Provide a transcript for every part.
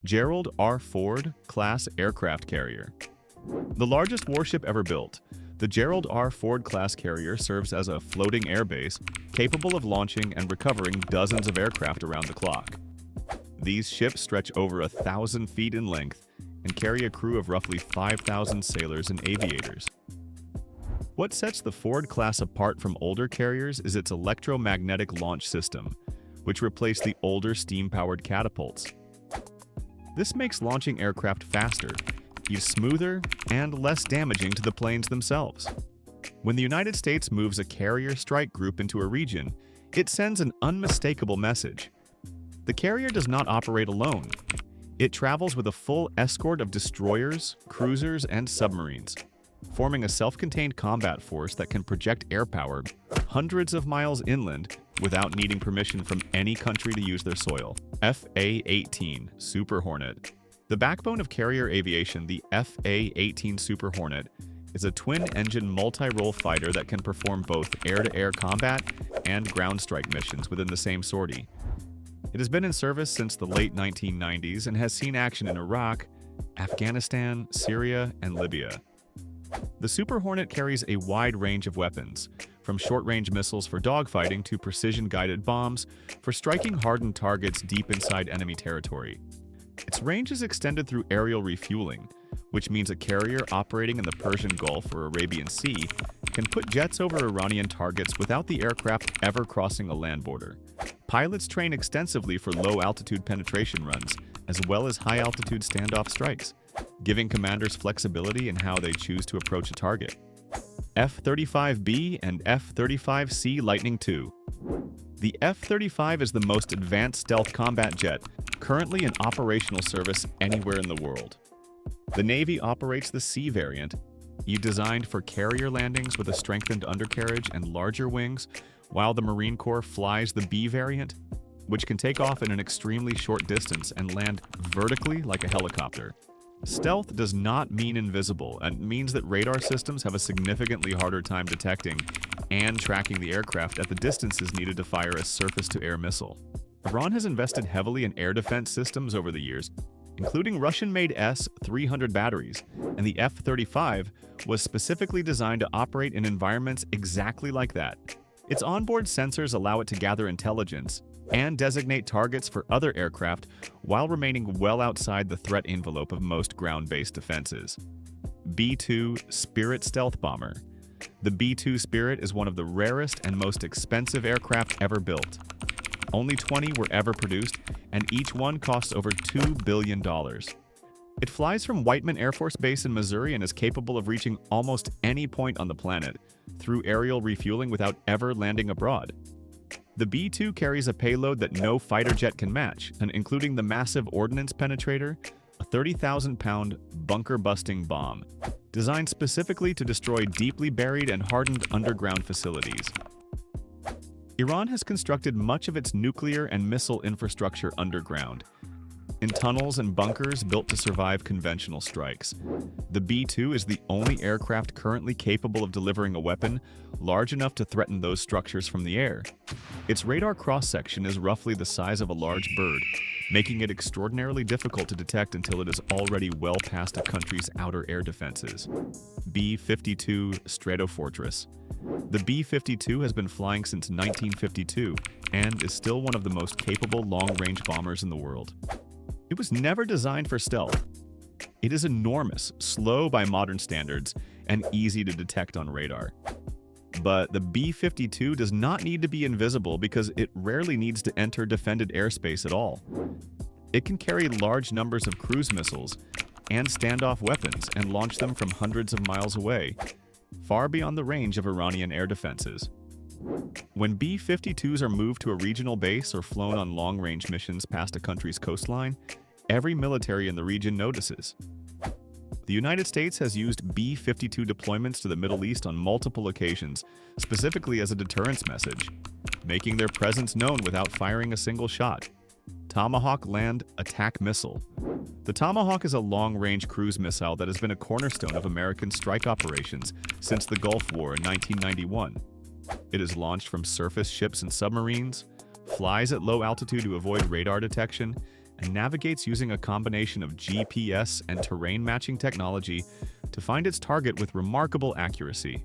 Gerald R. Ford-class aircraft carrier. The largest warship ever built, the Gerald R. Ford-class carrier serves as a floating airbase capable of launching and recovering dozens of aircraft around the clock. These ships stretch over 1,000 feet in length and carry a crew of roughly 5,000 sailors and aviators. What sets the Ford-class apart from older carriers is its electromagnetic launch system, which replaced the older steam-powered catapults. This makes launching aircraft faster, smoother, and less damaging to the planes themselves. When the United States moves a carrier strike group into a region, it sends an unmistakable message. The carrier does not operate alone. It travels with a full escort of destroyers, cruisers, and submarines, forming a self-contained combat force that can project air power hundreds of miles inland without needing permission from any country to use their soil. FA-18 Super Hornet. The backbone of carrier aviation, the FA-18 Super Hornet, is a twin-engine multi-role fighter that can perform both air-to-air combat and ground strike missions within the same sortie. It has been in service since the late 1990s and has seen action in Iraq, Afghanistan, Syria, and Libya. The Super Hornet carries a wide range of weapons, from short-range missiles for dogfighting to precision-guided bombs for striking hardened targets deep inside enemy territory. Its range is extended through aerial refueling, which means a carrier operating in the Persian Gulf or Arabian Sea can put jets over Iranian targets without the aircraft ever crossing a land border. Pilots train extensively for low-altitude penetration runs, as well as high-altitude standoff strikes, giving commanders flexibility in how they choose to approach a target. F-35B and F-35C Lightning II. The F-35 is the most advanced stealth combat jet currently in operational service anywhere in the world. The Navy operates the C variant, designed for carrier landings with a strengthened undercarriage and larger wings, while the Marine Corps flies the B variant, which can take off in an extremely short distance and land vertically like a helicopter. Stealth does not mean invisible and means that radar systems have a significantly harder time detecting and tracking the aircraft at the distances needed to fire a surface-to-air missile. Iran has invested heavily in air defense systems over the years, including Russian-made S-300 batteries, and the F-35 was specifically designed to operate in environments exactly like that. Its onboard sensors allow it to gather intelligence and designate targets for other aircraft while remaining well outside the threat envelope of most ground-based defenses. B-2 Spirit Stealth Bomber. The B-2 Spirit is one of the rarest and most expensive aircraft ever built. Only 20 were ever produced, and each one costs over $2 billion. It flies from Whiteman Air Force Base in Missouri and is capable of reaching almost any point on the planet through aerial refueling without ever landing abroad. The B-2 carries a payload that no fighter jet can match, and including the massive ordnance penetrator, a 30,000-pound bunker-busting bomb, designed specifically to destroy deeply buried and hardened underground facilities. Iran has constructed much of its nuclear and missile infrastructure underground, in tunnels and bunkers built to survive conventional strikes. The B-2 is the only aircraft currently capable of delivering a weapon large enough to threaten those structures from the air. Its radar cross-section is roughly the size of a large bird, making it extraordinarily difficult to detect until it is already well past a country's outer air defenses. B-52 Stratofortress. The B-52 has been flying since 1952 and is still one of the most capable long-range bombers in the world. It was never designed for stealth. It is enormous, slow by modern standards, and easy to detect on radar. But the B-52 does not need to be invisible because it rarely needs to enter defended airspace at all. It can carry large numbers of cruise missiles and standoff weapons and launch them from hundreds of miles away, far beyond the range of Iranian air defenses. When B-52s are moved to a regional base or flown on long-range missions past a country's coastline, every military in the region notices. The United States has used B-52 deployments to the Middle East on multiple occasions, specifically as a deterrence message, making their presence known without firing a single shot. Tomahawk Land Attack Missile. The Tomahawk is a long-range cruise missile that has been a cornerstone of American strike operations since the Gulf War in 1991. It is launched from surface ships and submarines, flies at low altitude to avoid radar detection, and navigates using a combination of GPS and terrain matching technology to find its target with remarkable accuracy.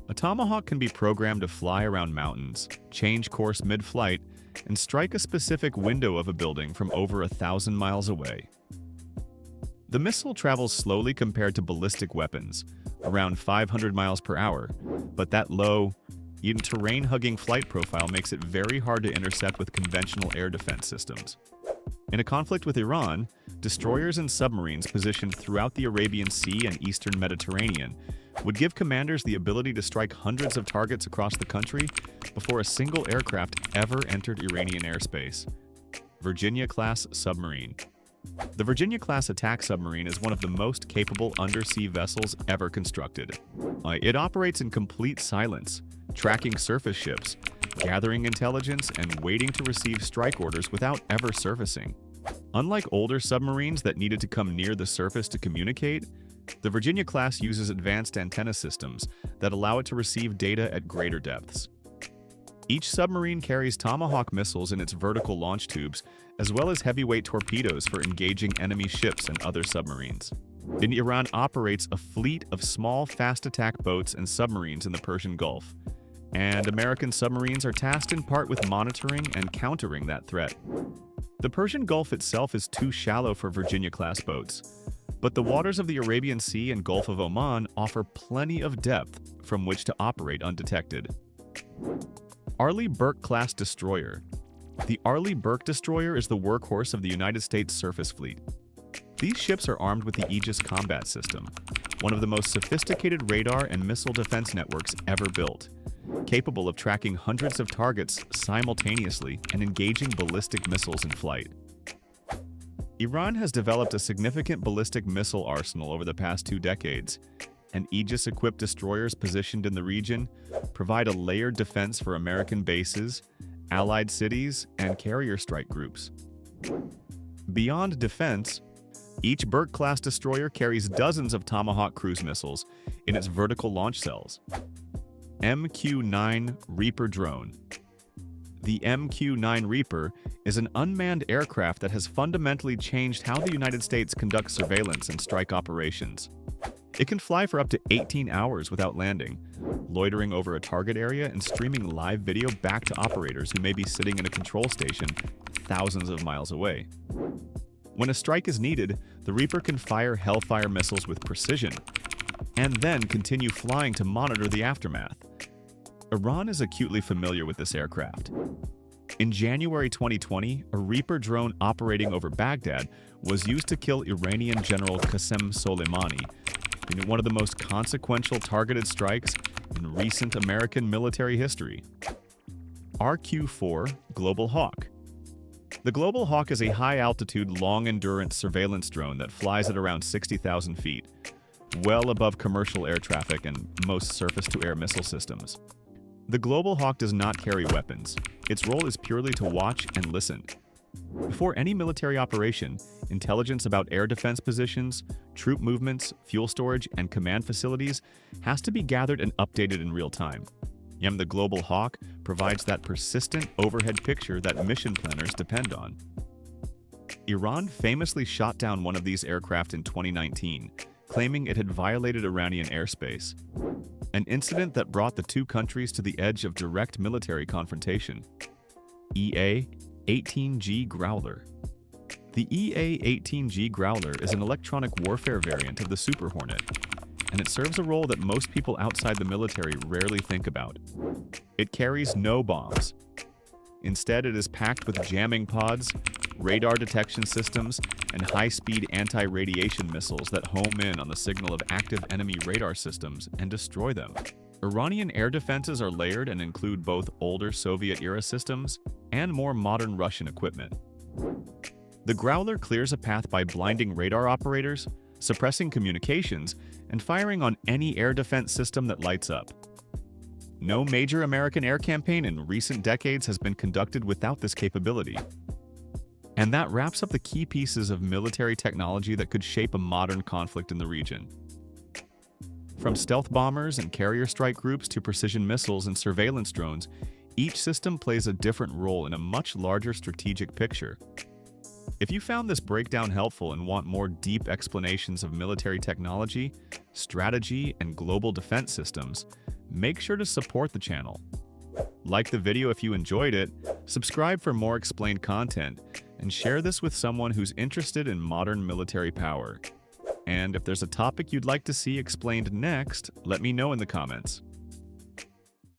A Tomahawk can be programmed to fly around mountains, change course mid-flight, and strike a specific window of a building from over 1,000 miles away. The missile travels slowly compared to ballistic weapons, around 500 miles per hour, but that low, even terrain-hugging flight profile makes it very hard to intercept with conventional air defense systems. In a conflict with Iran, destroyers and submarines positioned throughout the Arabian Sea and Eastern Mediterranean would give commanders the ability to strike hundreds of targets across the country before a single aircraft ever entered Iranian airspace. Virginia-class submarine. The Virginia-class attack submarine is one of the most capable undersea vessels ever constructed. It operates in complete silence, tracking surface ships, gathering intelligence, and waiting to receive strike orders without ever surfacing. Unlike older submarines that needed to come near the surface to communicate, the Virginia-class uses advanced antenna systems that allow it to receive data at greater depths. Each submarine carries Tomahawk missiles in its vertical launch tubes, as well as heavyweight torpedoes for engaging enemy ships and other submarines. Iran operates a fleet of small, fast-attack boats and submarines in the Persian Gulf, and American submarines are tasked in part with monitoring and countering that threat. The Persian Gulf itself is too shallow for Virginia-class boats, but the waters of the Arabian Sea and Gulf of Oman offer plenty of depth from which to operate undetected. Arleigh Burke-class destroyer. The Arleigh Burke destroyer is the workhorse of the United States surface fleet. These ships are armed with the Aegis combat system, one of the most sophisticated radar and missile defense networks ever built, capable of tracking hundreds of targets simultaneously and engaging ballistic missiles in flight. Iran has developed a significant ballistic missile arsenal over the past 2 decades, and Aegis-equipped destroyers positioned in the region provide a layered defense for American bases, allied cities, and carrier strike groups. Beyond defense, each Burke-class destroyer carries dozens of Tomahawk cruise missiles in its vertical launch cells. MQ-9 Reaper drone. The MQ-9 Reaper is an unmanned aircraft that has fundamentally changed how the United States conducts surveillance and strike operations. It can fly for up to 18 hours without landing, loitering over a target area and streaming live video back to operators who may be sitting in a control station thousands of miles away. When a strike is needed, the Reaper can fire Hellfire missiles with precision, and then continue flying to monitor the aftermath. Iran is acutely familiar with this aircraft. In January 2020, a Reaper drone operating over Baghdad was used to kill Iranian General Qasem Soleimani in one of the most consequential targeted strikes in recent American military history. RQ-4 Global Hawk. The Global Hawk is a high-altitude, long-endurance surveillance drone that flies at around 60,000 feet, well above commercial air traffic and most surface-to-air missile systems. The Global Hawk does not carry weapons. Its role is purely to watch and listen. Before any military operation, intelligence about air defense positions, troop movements, fuel storage, and command facilities has to be gathered and updated in real time. The Global Hawk provides that persistent overhead picture that mission planners depend on. Iran famously shot down one of these aircraft in 2019, claiming it had violated Iranian airspace, an incident that brought the two countries to the edge of direct military confrontation. EA-18G Growler. The EA-18G Growler is an electronic warfare variant of the Super Hornet, and it serves a role that most people outside the military rarely think about. It carries no bombs. Instead, it is packed with jamming pods, radar detection systems, and high-speed anti-radiation missiles that home in on the signal of active enemy radar systems and destroy them. Iranian air defenses are layered and include both older Soviet-era systems and more modern Russian equipment. The Growler clears a path by blinding radar operators, suppressing communications, and firing on any air defense system that lights up. No major American air campaign in recent decades has been conducted without this capability. And that wraps up the key pieces of military technology that could shape a modern conflict in the region. From stealth bombers and carrier strike groups to precision missiles and surveillance drones, each system plays a different role in a much larger strategic picture. If you found this breakdown helpful and want more deep explanations of military technology, strategy, and global defense systems, make sure to support the channel. Like the video if you enjoyed it, subscribe for more explained content, and share this with someone who's interested in modern military power. And if there's a topic you'd like to see explained next, let me know in the comments.